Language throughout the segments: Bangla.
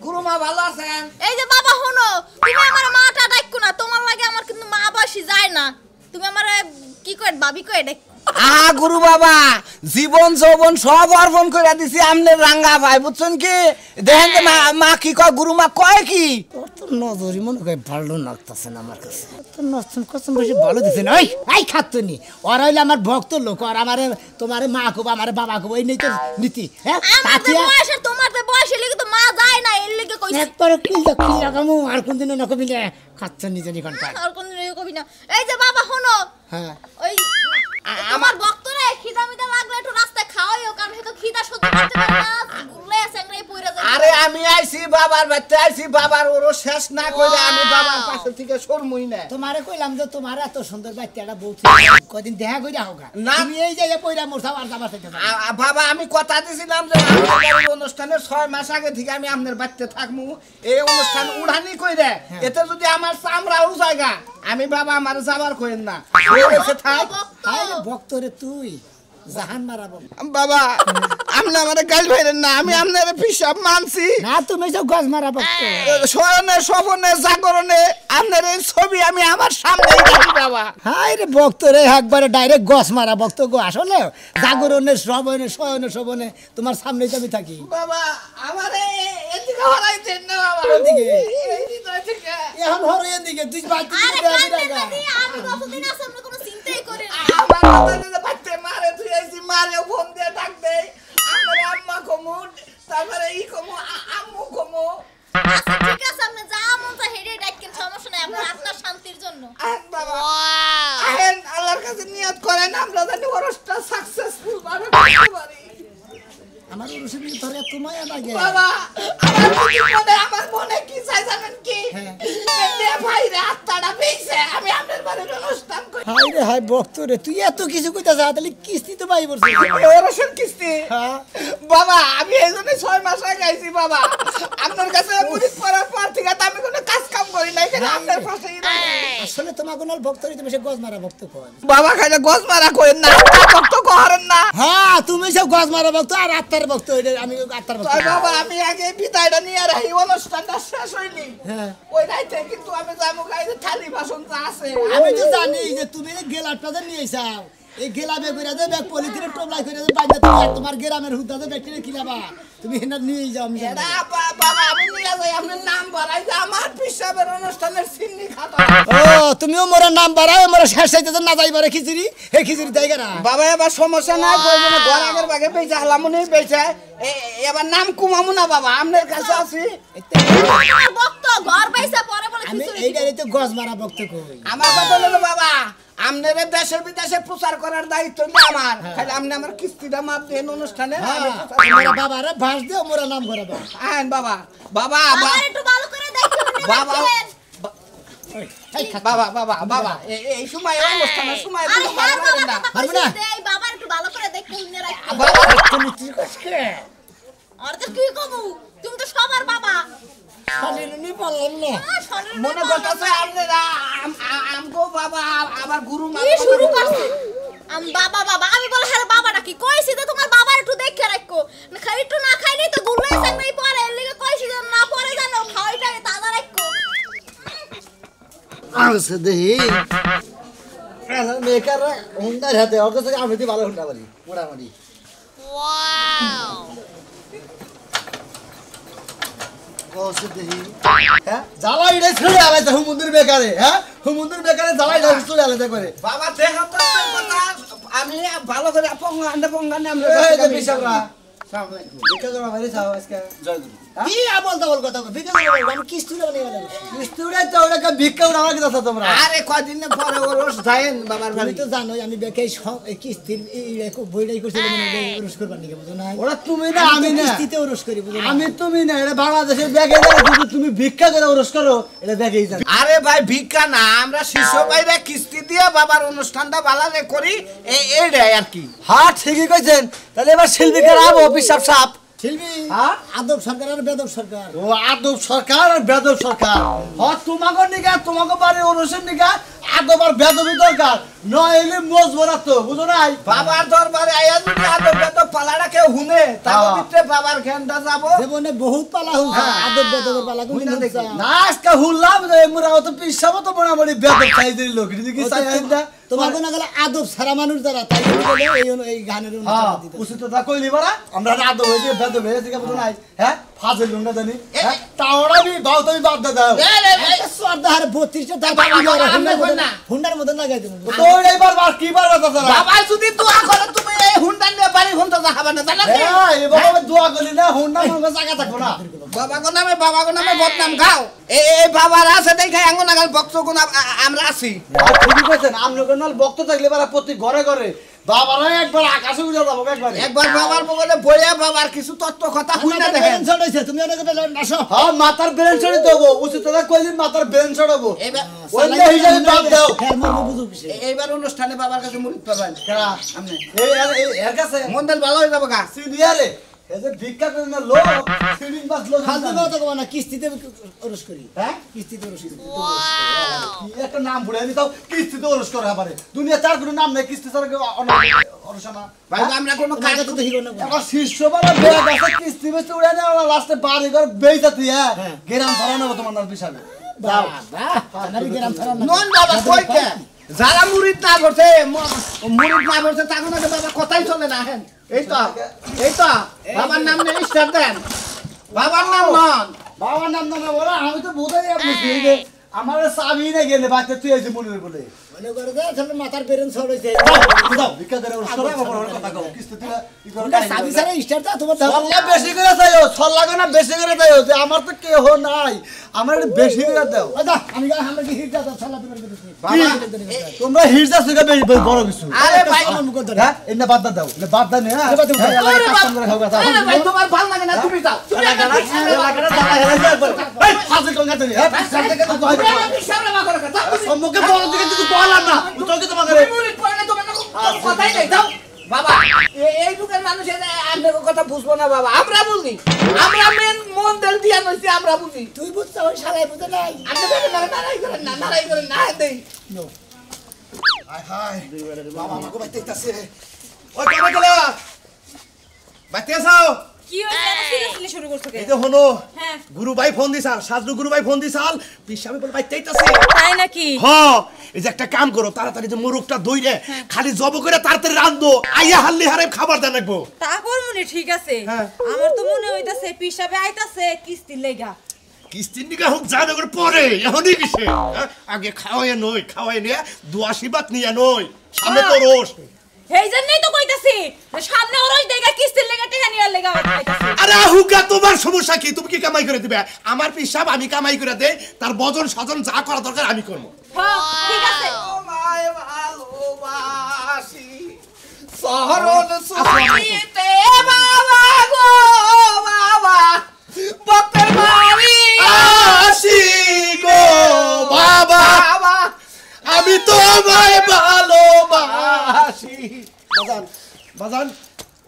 গুরুমা ভালো আছেন? এই যে বাবা শুনো, তুমি আমার মাটা ডাকো না, তোমার লাগে আমার কিন্তু মা বয়সী যায় না। তুমি আমার কি কই ভাবি কই ডাক। গুরু বাবা, জীবন যৌবন সব অর্পণ করে দিছি আমনের রাঙ্গা ভাই, বুঝছেন কি? দেখেন তো মা কি কয়, গুরুমা কয় কি? তোর তো নজরই মনে হয় ভালো লাগতেছে না আমার কাছে। তোর নষ্ট কষ্ট বেশি ভালো দিছে না। এই খাতুনি ওরা হইলে আমার ভক্ত লোক, আর আমার তোমার মা কব আমার বাবা কব, এই নেই তো নীতি। হ্যাঁ আমাদের বয়স আর তোমাদের বয়স লাগি তো মা যায় না, এর লাগি কইছি। একবার কি লাগামু আর কোন দিন না কবি না খাতুনি জানি কোন কাজ আর কোন দিন কবি না। এই যে বাবা শুনো, হ্যাঁ ওই আমার ভক্তরে খিদা মিদা লাগলে একটু রাস্তায় খাওয়াইও, কারণ হে তো খিদা সহ্য করতে পারে না, গুলে স্যাংরাই পইরা যায়। আরে আমি আইছি বাবার বাড়িতে, আইছি বাবার ওরও শেষ না কইরা আমি বাবার পাশে থেকে সরমুই না। তোমারে কইলাম যে তোমার এত সুন্দর বাচ্চাটা বলছি কদিন দেখা কইরা হোগা, না তুমি এই যে পয়রা মোরসা আর যাবা থেকে বাবা আমি কথা দিছিলাম যে আমার অনুষ্ঠানের 6 মাস আগে থেকে আমি আপনার বাড়িতে থাকমু, এই অনুষ্ঠান উড়ানি কইরা এতে যদি আমার চামড়াও জায়গা আমি বাবা আমার যাবার কইেন না। থাক ভক্তরে তুই জাহান মারাবো বাবা, আপনি আমারে গাল ভাইরেন না, আমি আপনার পিসাব মানছি না, তুমি যে গজ মারা ভক্ত। শয়নে স্বপনে জাগরণে আপনার এই ছবি আমি আমার সামনেই রাখি বাবা। হাই রে ভক্তরে একবারে ডাইরেক্ট গজ মারা ভক্ত গো, আসলে জাগরণের শ্রবণে শয়নে শোভনে তোমার সামনেই আমি থাকি বাবা। আমারে এদিকে হরাইতেন না বাবা, এদিকে এই হৃদয় থেকে এখন হরে এদিকে তুই বাড়ি আরে থেকে কান্দে জায়গা না দি, আমি কতদিন আছে আমরা কোনো চিন্তাই করি না। আমার বাবা বাচ্চা মারে তুই আইছি, মারে ফোন দিয়ে ডাক দেই, আমার আম্মা কমু, তারপরে ই কমু, আম্মু কমু। আচ্ছা ঠিক আছে, আপনি যা মন চায় হেডে ডাকেন, সমস্যা নাই, আপনার আত্মার শান্তির জন্য। আহেন বাবা, আহেন আল্লাহর কাছে নিয়ত করেন আমরা জানি ওরসটা সাকসেসফুল ভাবে করতে পারি। আমার উরুষের ধরে তোমায় লাগে বাবা, আমার মনে কি চাই জানেন কি? এ ভাইরে আত্মাটা পেয়েছে, আমি আপনার বাড়ির অনুষ্ঠান করি। হাই রে হাই ভক্তরে তুই এত কিছু কইতাছ, তাহলে কিস্তি তো পাই বলছিস ওরসের কিস্তি বাবা, আমি এই জন্য 6 মাস আগে আইছি বাবা, আপনার কাছে মুরিদ করার পর থেকে তো আমি কোনো কাজ কাম করি নাই, কেন আপনার পাশেই আসলে তোমার কোন ভক্তরে তুমি সে গজ মারা ভক্ত কয় বাবা, খাইলে গজ মারা করেন না, ভক্ত করেন না। হ্যাঁ তুমি সব গজ মারা ভক্ত আর আত্মার ভক্ত, আমি আত্মার ভক্ত। বাবা আমি আগে বিদায়টা নিয়ে রাখি, অনুষ্ঠানটা শেষ হয়নি হ্যাঁ ওই রাইতে কিন্তু আমি যাবো গাইতে থালি বাসন যা আছে। আমি তো জানি যে তুমি গেলাটা নিয়ে আইছাও, এই গেলাবে কইরা দে ব্যাগ পলিথিনের টোপলাই কইরা দে বাইন্দা, তুমি আর তোমার গ্রামের হুদাতে ব্যাকটেরিয়া কিলাবা, তুমি হেনা নিয়ে যাও। আমি জানি বাবা আমি নিয়ে যাই, আপনার নাম বাড়াই যে আমার পিসাবের অনুষ্ঠানের সিন্নি খাতা। ও তুমিও মোরা নাম বাড়াও, মোরা শেষ চাইতে না যাইবারে খিচুড়ি, হে খিচুড়ি দেই গা না বাবা, এবার সমস্যা নাই, প্রয়োজনে ঘর আগের বাগে বেচা হলামুনি বেচা, এবার নাম কুমামু না বাবা, আপনার কাছে আছি। আমার ভক্ত ঘর বাইসা পরে বলে আমি খিচুড়ি এইটারই তো গজ মারা ভক্ত কই। আমার কথা হলো বাবা, আপনার দেশে বিদেশে প্রচার করার দায়িত্ব নেই আমার, খালি আপনি আমার কিস্তিটা মাপ দেন অনুষ্ঠানে। মোরা বাবারে ভাস দিও, মোরা নাম করাবা। আহেন বাবা, বাবা বাবা একটু ভালো করে দেখো বাবা এই খাত বাবা বাবা বাবা এই সময় অনুষ্ঠানের সময় আরে তো হ্যাঁ ভালো বাবা, না। পারবো না। এই বাবা একটু ভালো করে দেখো ইনে রাখো। বাবা তুমি কি কইছকে আর তো কি কবু, তুমি তো সবার বাবা। খালিনি বললাম না মনে করতেছে আপনারা আমগো বাবা আবার গুরু মা কি শুরু করছে? বাবা বাবা আমি বলে হ্যাঁ বাবাটা কি কইছি যে তোমার বাবা একটু দেখে রাখো, খাই একটু না খাইনি তো গুলাই সামনেই পড়ে, এর লাগি কইছি যে না পড়ে জানো খাওয়াইটা তাজা রাখো। আছে দেহি মেকার হুন্ডার হাতে ওর কাছে আমি ভালো হুন্ডা বলি মোটামুটি। ওয়াও কসে দেহি হ্যাঁ জ্বালাই রে ছুড়ে আলাদা হুমুন্দুর বেকারে, হ্যাঁ হুমুন্দুর বেকারে জ্বালাই রে ছুড়ে আলাদা করে। বাবা দেখো তো কথা, আমি ভালো করে পঙ্গানে আমরা এই যে বিশাবরা সামনে দেখে যাও বাইরে যাও আজকে জয় গুরু। কি আমল দাবল কথা ভিক্ষা করব, আমি কিস্তুরে বানিয়ে গেলাম কিস্তুরে তো ওটা ভিক্ষা উড়া আমাকে দাও তোমরা। আরে কদিন পরে ওরস যায়েন বাবার আমি বাড়ি। তো জানোই আমি বেকাই সব কিস্তির বইটাই করছি, মানে উরুস করবার নিকে বুঝো না। ওরা তুমি না আমি না, কিস্তিতে উরুস করি বুঝো না। আমি তুমি না, এটা বাংলাদেশের ব্যাগে যদি তুমি ভিক্ষা করে ওরস করো এটা দেখেই যাবে। আরে ভাই ভিক্ষা না, আমরা শিশু ভাইরা কিস্তি দিয়ে বাবার অনুষ্ঠানটা ভালো করি, এইটাই আর কি। হ্যাঁ ঠিকই কইছেন, তাহলে এবার শিল্পীকার আবো পিসাব সাপ শিল্পী হ্যাঁ আদব সরকার আর বেদব সরকার। ও আদব সরকার আর বেদব সরকার। হ্যাঁ তোমাকে নিগা তোমাকে বাড়ি ওরসের নিগা আদবার বেদবি দরকার নইলে মজবরা তো বুঝো নাই বাবার দরবারে আয়া যদি আদর বেদব পালাটা কেউ হুনে তার ভিতরে বাবার জ্ঞানটা যাবো জীবনে বহুত পালা হইছে আদব বেদবের পালা কোন হুইনা দেখো। না আজকে হুললাম যে মোরাও তো পিসাবো তো মোটামুটি বেদব চাই দিল লোক কি চাই আইন্দা তোমার কোন গেলে আদব সারা মানুষ দ্বারা তাই বলে এই গানের হ্যাঁ অনুমতি দিতে উচিত কথা কইলি বারা আমরা আদব হইছে বেদব হইছে কি বুঝো নাই হ্যাঁ ফাজল লুঙ্গা জানি হ্যাঁ তাওড়া বি বাউ তুমি বাদ দাও সর্দার 32টা দাবা হুন্ডার মধ্যে লাগাই দেব তো এইবার বার কি বার কথা বাবা যদি দোয়া করে তুমি এই হুন্ডা নিয়ে বাড়ি হুন্ডা যাবে না জানো কি হ্যাঁ এবারে দোয়া করি না হুন্ডা মঙ্গল জায়গা থাকবো না বাবা গো নামে বদনাম খাও এই বাবার আছে দেখাই আঙ্গুন আগাল বক্স গুণ আমরা আছি আর ঠিকই কইছেন আমনগর নাল বক্ত থাকলে বারা প্রতি ঘরে ঘরে বাবারা একবার আকাশে উড়ে যাবো একবারে একবার বাবার বগলে বইয়া বাবার কিছু তত্ত্ব কথা হুইনা দেখেন তুমি অনেক নাশো হ্যাঁ মাথার ব্রেন ছড়ি দেবো উচিত কথা কইলি মাথার ব্রেন ছড়াবো এইবার ওইলে হিসাবে বাদ দাও এইবার অনুষ্ঠানে বাবার কাছে মুড়ি পাবেন কেডা? আপনি এই এর কাছে মন্ডল ভালো হয়ে যাবো গা সিনিয়রে এই যে ভিক্ষা করে না লোক সিনিয়র বাস লোক ফালতু কথা কও না কিস্তিতে ওরস করি হ্যাঁ কিস্তিতে ওরস করি কি একটা নাম ভুলে নি তাও কিস্তিতে ওরস করে আবারে দুনিয়া চার কোনো নাম নাই কিস্তি ছাড়া কেউ অরসানা ভাই আমরা কোনো কাজ কাজ তো হিরো না এখন শীর্ষ বারা বেয়া গাছে কিস্তি বেচতে উড়ে না লাস্টে বাড়ি ঘর বেইতা তুই হ্যাঁ গেরাম ধরানো তোমার নাম পিছাবে বাবা আমারই গ্রাম ছাড়া না নন বাবা কই কে যারা মুড়িদ না করছে মুড়িদ না করছে তাকে না বাবা কথাই চলে না হেন এই তো বাবার নাম নেই স্টার দেন বাবার নাম নন বাবার নাম না বলা আমি তো বোঝাই বুঝছি যে আমার চাবি না গেলে বাচ্চা তুই এই যে মনে বলে মনে করে দে তাহলে মাথার বেরেন ছড়াইছে দাও ভিক্ষা করে ওর সবাই আমার কথা কও কিস্তি তুই ই করে ওটা সাবি সারা স্টারটা তোমার দাও সল্লা বেশি করে দাও সল লাগে না বেশি করে দাও যে আমার তো কেহ নাই আমার একটু বেশি করে দাও ওদা আমি গা আমরা কি হিরটা দাও সালা তোমার দিতে বাবা তোমরা হিরজা সুগা বেশি বড় কিছু আরে ভাই আমার মুখ ধরে হ্যাঁ এটা বাদ দাও এটা বাদ দাও না হ্যাঁ এবার তুমি খাও। আরে কাস্টম করে খাও কথা আরে ভাই তোমার ভালো লাগে না তুমি যাও তুমি একটা এই ফাজল কোন গাতে হ্যাঁ সামনে থেকে তো কই সামনে মা করে কথা সম্মুখে বড় দিকে তুই কইলাম না তোকে তোমাকে মুড়িদ পড়ে তোমার কথাই নাই যাও বাবা এই যুগের মানুষ আপনার কথা বুঝবো না বাবা আমরা বুঝি আমরা মেন মন দিল দিয়া নইছি আমরা বুঝি তুই বুঝছ ওই শালায় বুঝে নাই আপনি দেখেন না নারাই করেন না দেই হাই হাই বাবা আমাকে বাইতেইতাছে ওই কবে গেল বাইতে আসাও কি হইছে এত সিরিয়াসলি শুরু করছো কে এই যে হলো হ্যাঁ গুরু ভাই ফোন দিছাল সাজলু গুরু ভাই ফোন দিছাল পিসামি বল বাইতেইতাছে তাই নাকি হ এই যে একটা কাম করো তাড়াতাড়ি যে মোরগটা দইরে খালি জব করে তাড়াতাড়ি রান্ধো আইয়া হাল্লি হারে খাবার দেন রাখবো তা করমুনি ঠিক আছে হ্যাঁ। আমার তো মনে হইতাছে পিসাবে আইতাছে কিস্তির লেগা কিস্তির নিগা হোক যা নগর পরে এখনই কিসে হ্যাঁ? আগে খাওয়াই নিয়ে দুয়াশিবাত নিয়ে নই সামনে তো রোস এই জন্যই তো কইতাছি যে সামনে ওরই দেগা কিস্তির লেগা টেহা নিয়ার লেগা আইতাছে আরে হুকা তোমার সমস্যা কি তুমি কি কামাই করে দিবে আমার পিসাব আমি কামাই করে দেই তার বজন সজন যা করা দরকার আমি করবো হ্যাঁ ঠিক আছে তোমায় ভালোবাসি শহরন সুখীতে বাবা গো বাবা বকের বাড়ি আসি গো বাবা বাবা আমি তোমায় ভালোবাসি বাজান বাজান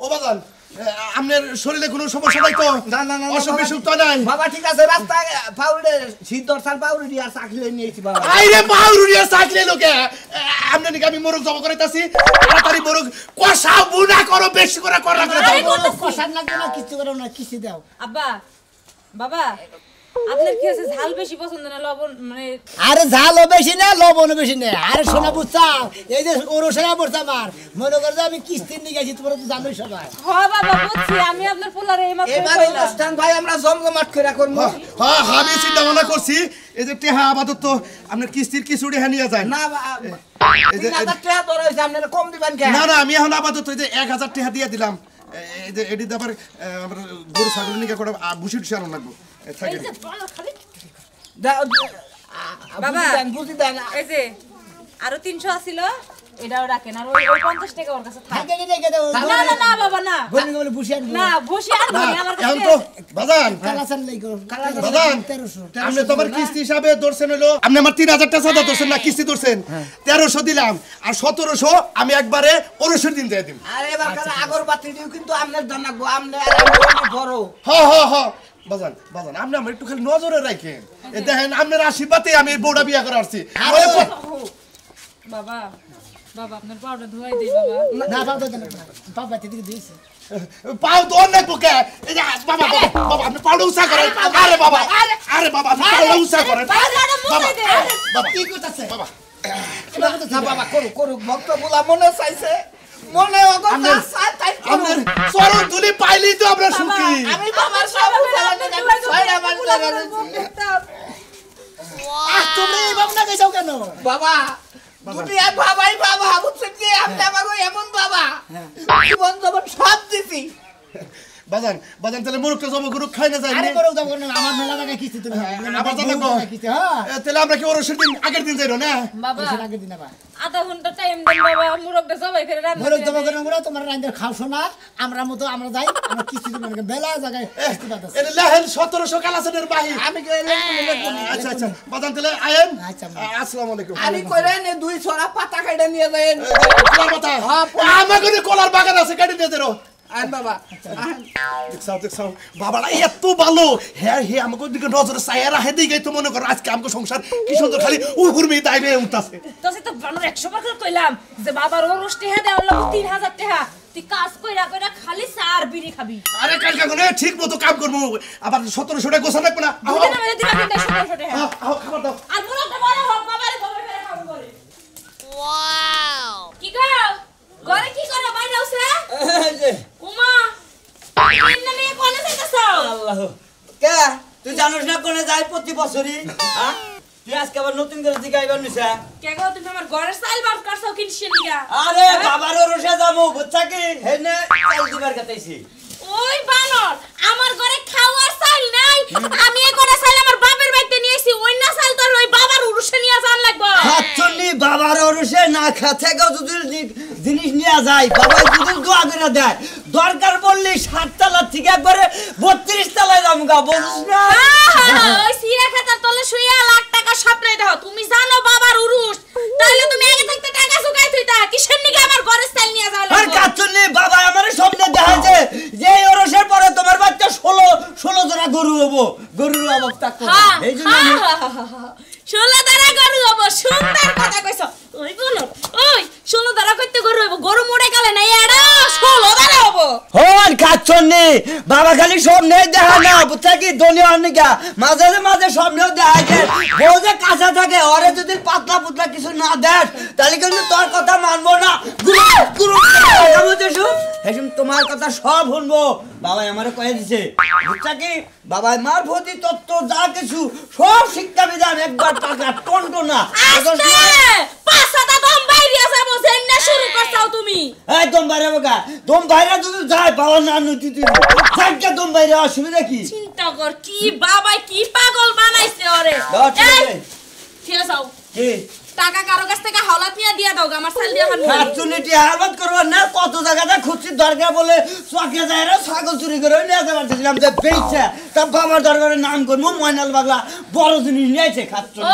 ও বাজান আপনার শরীরে কোনো সমস্যা নাই তো না, না, না, অসুখ বাবা, বিসুখ তো নাই বাবা ঠিক আছে রাস্তায় পাউডে সিদ্ধর সাল পাউডে আর চাকরি নিয়েছি বাবা আইরে পাউরুরিয়া চাকলে লোকে আমনে নিকে আমি মোরগ জমা করাইতাছি তাড়াতাড়ি মোরগ কষা বুনা করো বেশি করে করা করে আরে দাও করতেছি। কষার লাগবে না কিস্তি করো না কিস্তি দাও আব্বা বাবা আপনার কি আছে ঝাল বেশি পছন্দ না লবণ মানে আরে ঝালও বেশি না লবণও বেশি না আরে শোনা বুঝছাও এই যে ওরসেরা পড়ছে আমার মনে করে যে আমি কিস্তির নিয়ে গেছি তোমরা তো জানোই সবাই হ্যাঁ বাবা বুঝছি আমি আপনার পোলারে এই মাত্র এবার কইলাম অনুষ্ঠান ভাই আমরা জমজমাট করে করবো হ্যাঁ আমি চিন্তা ভাবনা করছি এই যে টেহা আপাতত আপনার কিস্তির কিছুড়ি হানিয়া যায় না এই যে 3000 টাকা ধরে হইছে আপনারা কম দিবেন কেন না না আমি এখন আপাতত এই যে 1000 টাকা দিয়ে দিলাম এই যে এটি আবার আমরা গরু ছাগল নিকে করে ভুসি টুসি আনো লাগবো থাকে এই যে বলো খালি বাবা বুঝি দেন এই যে আরো 300 আছিল এটাও রাখেন আর ওই 50 টাকা ওর কাছে থাক থাকে রেখে দাও না না না বাবা না গনি বলে বুঝি আনবো না বসে আর না বলি আমার এখন কাছে তো বাজান কালাসান লাই করো বাজান 1300 আপনি তো আমার কিস্তি হিসাবে ধরছেন হলো আপনি আমার 3000 টাকা সাদা ধরছেন না কিস্তি ধরছেন 1300 দিলাম আর 1700 আমি একবারে 19 দিন দিয়ে দিম আরে এবার কাল আগরবাতি দিও কিন্তু আপনার দাম লাগবো আপনি আর আমি বড় হ বাজান বাজান আপনি আমার একটু খালি নজরে রাখেন এই দেখেন আপনার আশীর্বাদে আমি এই বউটা বিয়া করে আসছি বাবা বাবা আপনার পাউডার ধোয়াই দেই বাবা না বাবা দেন না বাবা দিকে দিয়েছে পাও তো অনেক পোকে এই যে বাবা বাবা আপনি পাউডার উসা করেন আরে বাবা আরে বাবা আপনি পাউডার উসা করেন বাবা বাবা কি করতেছে বাবা না বাবা করু ভক্ত বলা মনে চাইছে মনে অগত্যা চাই তাই আপনার চরণ ধুলি পাইলেই তো আমরা সুখী আমি বাবার সব উঠালাম আমি ছয়টা বাজতে তোমরা এই বাবা না গেছাও কেন বাবা দুনিয়া বাবাই বাবা বুঝছেন কি আপনি আমাকে এমন বাবা জীবন যখন সব দিছি বাজান বাজান তাহলে মুরুখটা জমা গুরু খাই না যায় আরে করো দাও না আমার মেলা জায়গা কিস্তি তুমি আবার জানো কিস্তি হ্যাঁ তাহলে আমরা কি ওরসের দিন আগের দিন যাইরো না বাবা আগে দিন আবার আধা ঘন্টা টাইম দেন বাবা মুরগটা সবাই করে রান্না ঘরে জমা করে আমরা তোমার রাইন্দার খাও শোনা আমরা মতো আমরা যাই আমরা কিস্তি দিব না বেলা জায়গায় কিস্তি পাতাছে এটা লেহেন 1700 কালাসের বাহি আমি কই আচ্ছা আচ্ছা বাজান তাহলে আয়েন আচ্ছা। আসসালামু আলাইকুম আমি কইরে নে দুই ছড়া পাতা কাটে নিয়ে যাই কলার পাতা আমাকে কলার বাগান আছে কাটি দিয়ে দেরো আন বাবা দেখছাও বাবারা এত ভালো হ্যাঁ হে আমাকে দিকে নজরে সায়ারা হে দিকে তো মনে করো আজকে আমাকে সংসার কি সুন্দর খালি উহুরমি দাইবে উঠতাছে তো সে তো বানর 100 বার করে কইলাম যে বাবার ওরস টেহা দেওয়ার লোক 3000 টাকা তুই কাজ কইরা কইরা খালি চার বিড়ি খাবি আরে কালকা কোনে ঠিক মতো কাম করবো আবার 1700 টাকা গোছা লাগবে না দুদিন আমাদের দিবা কিন্তু 1700 টাকা আও খাবার দাও আর মুরগটা বড় হোক বাবারে বাবা করে খাবো করে ওয়াও কি গো ঘরে কি করো বাইরে আউছে উমা ইন্না নিয়ে কোনে যাইতাছো আল্লাহ কে তুই জানোস না কোনে যাই প্রতি বছরই হ্যাঁ তুই আজকে আবার নতুন করে জিগাইবার নিছা কে গো তুমি আমার ঘরের চাল বার করছো কিনছে নিগা আরে বাবার রসে যাবো বুঝছা কি হেনে চাল দিবার কাটাইছি ওই বানর আমার ঘরে খাওয়ার চাল নাই আমি এই করে চাল আমার বাপের বাড়িতে নিয়েছি ওই না চাল তোর ওই বাবার উরুষে নিয়ে যান লাগবে হাতছলি বাবার রসে না খাতে গো যদি জিনিস নিয়ে যায় বাবা যদি দোয়া করে দেয় দরকার পড়লে 7 তলা থেকে একবারে 32 তলায় যাবো গা বুঝছ না ওই সিরা খাতার তলে শুইয়া লাখ টাকা স্বপ্নে দাও তুমি জানো বাবার উরুষ তাইলে তুমি আগে থাকতে টাকা চুকাই থইতা কিসের নিগে আমার ঘরের চাল নিয়ে যাও আর কাচ্চলি বাবা আমারে স্বপ্নে দেখাছে যে এই ওরসের পরে তোমার বাচ্চা 16 জোড়া গরু হবো গরুর অবস্থা করবে এই জন্য 16 দ্বারা গরু হবো সুন্দর কথা কইছো ওই বলো ওই 16 দ্বারা কইতে গরু হবো গরু মরে গেলে না এড়া 16 দ্বারা হবো হন কাচ্চনি বাবা খালি স্বপ্নে দেখা না বুঝছা কি দুনিয়া অনেকা মাঝে মাঝে স্বপ্নেও দেখা যায় বউ যে কাঁচা থাকে ওরে যদি পাতলা পুতলা কিছু না দেখ তাহলে কিন্তু তোর কথা মানবো না গুরু হেসুম তোমার কথা সব শুনবো বাবা আমারে কয়ে দিছে বুঝছা কি বাবা মার প্রতি তত্ত্ব যা কিছু সব শিক্ষা বিধান একবার টাকা টন্টো না পাঁচটা দম বাইরে আছে বসেন না শুরু করছাও তুমি একদম বাইরে বাবা দম বাইরে যদি যায় বাবা না নতি তুই যাকে দম বাইরে অসুবিধা কি চিন্তা কর কি বাবা কি পাগল বানাইছে ওরে ঠিক আছে কি টাকা কারো কাছ থেকে হাওলাত নিয়ে দিয়া দাও আমার সাল দিয়া খান কাটুনিটি হালবাত করবার না কত জায়গাটা খুঁজছি দরকার বলে চকে যায় রে ছাগল চুরি করে নিয়ে যাবার চাইছিলাম যে বেইছে তা বাবার দরবারে নাম করবো ময়নাল বাগলা বড় জিনিস নিয়েছে খাচ্ছ ও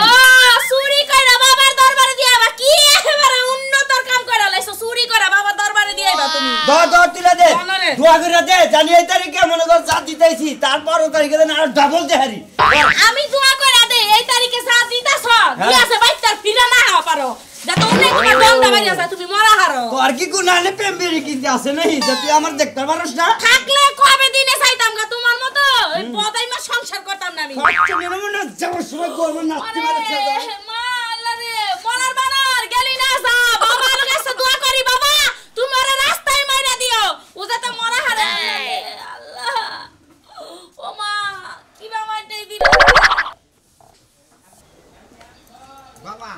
চুরি কইরা বাবার দরবারে দিয়া বা কি একেবারে উন্নতর কাম কইরা লাইছো চুরি কইরা বাবার দরবারে দিয়াইবা তুমি দর তুলে দে দোয়া করে দে জানি এই তারিখে মনে কর যা দিতেছি তারপর ও তারিখে না আর ডাবল দেহারি আমি দোয়া কইরা দে এই তারিখে যা দিতাছ দিয়াছে বাইতার ফিরা না হওয়া পারো যাতে অনেক তোমার দমটা বাইরে আছে তুমি মরা হারো তোর কি গুনালে প্রেম বেরি কিনতে আছে নাই যে তুই আমার দেখতে পারছ না থাকলে কবে দিনে চাইতাম গা তোমার মতো এই পদাইমা সংসার করতাম না আমি আচ্ছা মেরে না যাওয়ার সময় করব নাচতে পারছে মা আল্লাহ রে মরার বানর গেলি না যা বাবা কাছে দোয়া করি বাবা তোমার রাস্তায় মাইরা দিও ও যাতে মরা হারে আল্লাহ ও মা কি বা মাইতে দিল বাবা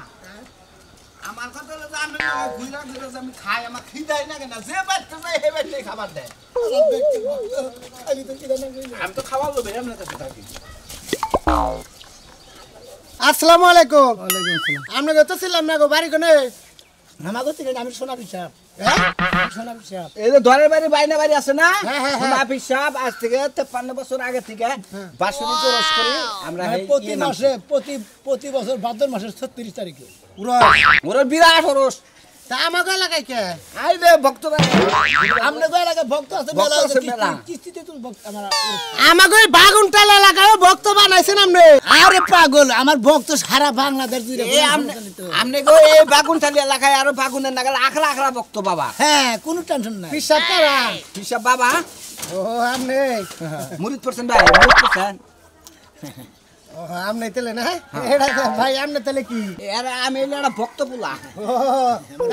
আমার কথা হলো যে আমি ঘুরা ঘুরে আমি খাই আমার খিদাই না কেন যে বাচ্চা যায় হে বাচ্চাই খাবার দেয় আমি তো খাবার লোভে আপনার কাছে থাকি আসসালামু আলাইকুম ওয়ালাইকুম আসসালাম আমরা কত ছিলাম না গো বাড়ি কোনে আমাগো থেকে আমি সোনা পিসাব সোনা পিসাব এই যে দরের বাড়ি বাইনা বাড়ি আছে না হ্যাঁ, হ্যাঁ, সোনা পিসাব আজ থেকে 53 বছর আগে থেকে বাসনি চরস করি আমরা প্রতি মাসে প্রতি বছর ভাদ্র মাসের 36 তারিখে ওর বিরাট হরস তা আমাকে এলাকায় কে আই রে ভক্ত ভাই আপনাকে এলাকায় ভক্ত আছে ভক্ত মেলা আছে মেলা। কিস্তিতে তুমি ভক্ত আমাকে ওই বাগুনটাল এলাকায় ভক্ত বানাইছেন আপনি আরে পাগল আমার ভক্ত সারা বাংলাদেশ জুড়ে এ আমনে গো এই বাগুনটালি এলাকায় আরো বাগুনের নাগাল আখড়া আখড়া ভক্ত বাবা হ্যাঁ কোনো টেনশন নাই পিসাব করা হিসাব বাবা ও আপনি মুরিদ % ভাই মুরিদ % ও আপনি তেলে না এটা ভাই আপনি তেলে কি এরা আমি হইলো একটা ভক্ত পোলা ও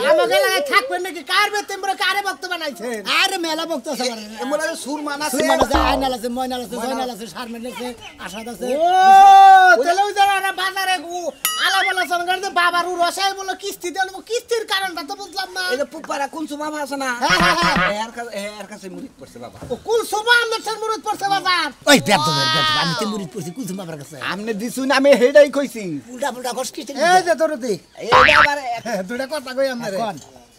আমাকে এলাকায় থাকবেন নাকি কার বেতন বড় কারে ভক্ত বানাইছে আরে মেলা ভক্ত আছে এমন একটা সুরমান আছে সুরমান আছে আইনাল আছে ময়নাল আছে জয়নাল আছে শারমিন আছে আশাদ আছে ও তেলে ওই যারা বাজারে আলাবালা সঙ্গে যে বাবার রসাই বলে কিস্তি দেন কিস্তির কারণটা তো বুঝলাম না এই যে পুপারা কুনসু মামা আছে না হ্যাঁ, হ্যাঁ, হ্যাঁ। এর কাছে মুরিদ পড়ছে বাবা ও কুল সোবা আমাদের ঠান মুরুদ পড়ছে বাজার ওই বেদ আমি তো মুরুদ পড়ছি কুল সোবা বাবার কাছে আমনে দিছুন আমি হেডাই কইছি উল্টা পুল্টা কষ্ট কিস্তি এই যে তোর দিক এই বাবার দুটা কথা কই আমরে কোন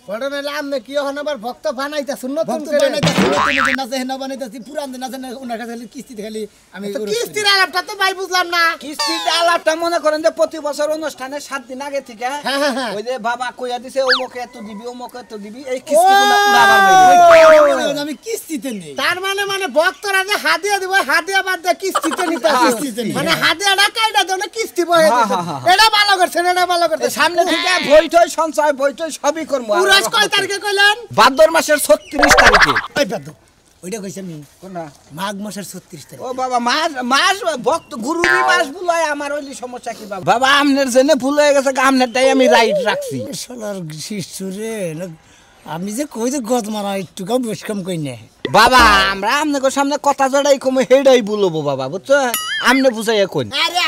বড় মেলা আমনে কি হন আবার ভক্ত বানাইতা নতুন করে নতুন নাচে হেনা বানাইতাছি পুরান দিন নাচে ওনার কাছে কিস্তি খালি আমি কিস্তির আলাপটা তো ভাই বুঝলাম না কিস্তির আলাপটা মনে করেন যে প্রতি বছর অনুষ্ঠানে 7 দিন আগে থেকে হ্যাঁ, হ্যাঁ, হ্যাঁ। ওই যে বাবা কইয়া দিছে ওমকে এত দিবি ওমকে এত দিবি এই কিস্তিগুলো উড়াবার লাগবে আমি কিস্তিতে নেই তার মানে ভক্তরা যে হাদিয়া দিব হাদিয়া বাদ দিয়ে কিস্তিতে নিতে মানে হাদিয়াটা কাইটা দেন কিস্তি বহে এটা ভালো করছেন এটা ভালো করছেন সামনে থেকে বইটই সঞ্চয় বইটই সবই করব পুরস কয় তারিখে কইলেন ভাদ্র মাসের 36 তারিখে ওই বেদ ওইটা কইছি আমি কোনটা মাঘ মাসের 36 তারিখ ও বাবা মাস ভক্ত গুরুরই মাস ভুলায় আমার ওইলি সমস্যা কি বাবা বাবা আমনের জেনে ভুল হয়ে গেছে আমনেরটাই আমি রাইট রাখছি শালার শিশু রে আমি যে কই যে গদ মারা একটু কম বেশ কম কই না বাবা আমরা আপনাদের সামনে কথা জড়াই কমে হেডাই বলবো বাবা বুঝছো আমনে বুঝাইয়া কোন আরে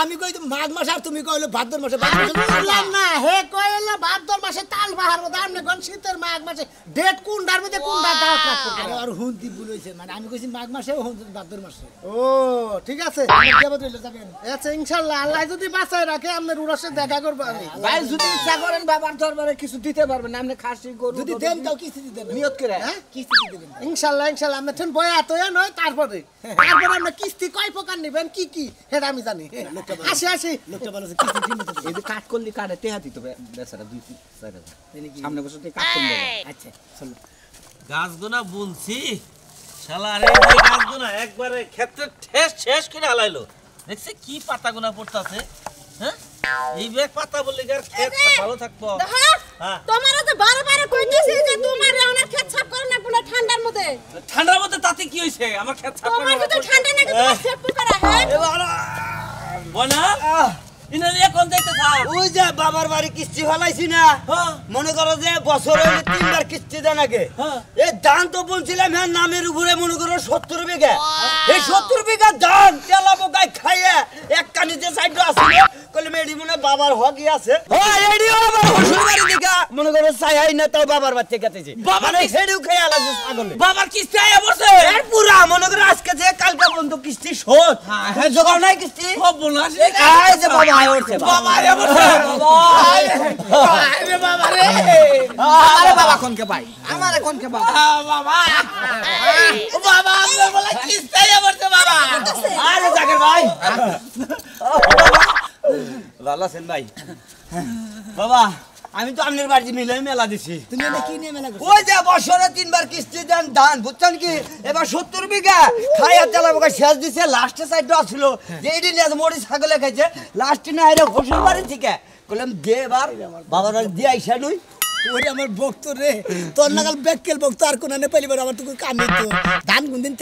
আমি কই তো মাঘ মাস আর তুমি কইলো ভাদ্র মাসে বুঝলাম না হে কইলো ভাদ্র মাসে তাল বাহার মধ্যে আমনে কোন শীতের মাঘ মাসে ডেট কোনটার মধ্যে কোনটা দাও আরে আর হুনতি বলেছে মানে আমি কইছি মাঘ মাসে ও ভাদ্র মাসে ও ঠিক আছে আমি কেবল বলে যাবেন আচ্ছা ইনশাআল্লাহ আল্লাহ যদি বাঁচায় রাখে আপনার উড়াসে দেখা করব আমি ভাই যদি ইচ্ছা করেন বাবার দরবারে কিছু দিতে পারবেন আপনি খাসি গরু যদি দেন তাও কিস্তি দিবেন নিয়ত করে হ্যাঁ কিস্তি দিবেন ইনশাআল্লাহ আমরা ঠেন বয়া তোয়া নয় তারপরে আমরা কিস্তি কয় প্রকার নেবেন কি সেটা আমি জানি আসি লোকটা বলে কিস্তি ঠিক মতো এই যে কাট করলি কাটে টেহা দিতে বেচারা 2-4 সামনে বসে তুই কাট করবি আচ্ছা চলো গাছগুনা বুনছি শালা রে এই গাছগুনা একবারে ক্ষেত্রে শেষ করে হালাইলো দেখছে কি পাতাগুনা পড়তাছে হ্যাঁ এই বেগ পাতা বললে আর ক্ষেত ভালো থাকবো হ্যাঁ তোমার তো বারবার কইতেছি যে তোমার অনেক খেত সাফ করো না পুরো ঠান্ডার মধ্যে ঠান্ডার মধ্যে তাতে কি হইছে আমার ক্ষেত সাফ তোমার তো ঠান্ডা নাকি তোমার সেট করা হ্যাঁ বনা ইনা নিয়ে কোন দেখতে থাক ওই যে বাবার বাড়ি কিস্তি ফলাইছি না মনে করো যে বছরে 3বার কিস্তি দেন আগে এই ধান তো বলছিলাম হ্যাঁ নামের উপরে মনে করো 70 বিঘা এই 70 বিঘা ধান তেলা বোকায় খাইয়ে এক কানিতে সাইড আছিল কইলে মেডি মনে বাবার হকি আছে ও এডিও আবার শ্বশুর বাড়ি দিকা মনে করো চাইহাই না তাও বাবার বাড়ি কাটেছে মানে সেডিও খাই আলাদা ছাগলে বাবার কিস্তি আয়া বসে এর পুরা মনে করো আজকে যে কালকে পর্যন্ত কিস্তি শোধ হ্যাঁ জোগাড় নাই কিস্তি ও বোনাস এই যে বাবা আয় উঠছে বাবা আয়া বসে আরে বাবা রে আরে বাবা কোনকে ভাই আমারে কোনকে বাবা বাবা ও বাবা আমরা বলে কিস্তি আয়া বসে বাবা আরে জাকির ভাই ভালো আছেন ভাই বাবা আমি তো আপনার বাড়ি মিলে মেলা দিছি তুমি এটা কি নিয়ে মেলা করছো ওই যে বছরে 3বার কিস্তি দেন ধান বুঝছেন কি এবার 70 বিঘা খাইয়া তেলা বোকা শেষ দিছে লাস্টে সাইড ছিল যে এডি নিয়ে মরি ছাগলে খাইছে লাস্টে না আইরে শ্বশুর বাড়ি থেকে কইলাম দে এবার বাবার বাড়ি দিয়ে আইসা নই ওরে আমার ভক্ত রে তোর নাগাল ব্যাককেল ভক্ত আর কোন নে পাইলিবার আমার তো কামে তো ধান গুনদিন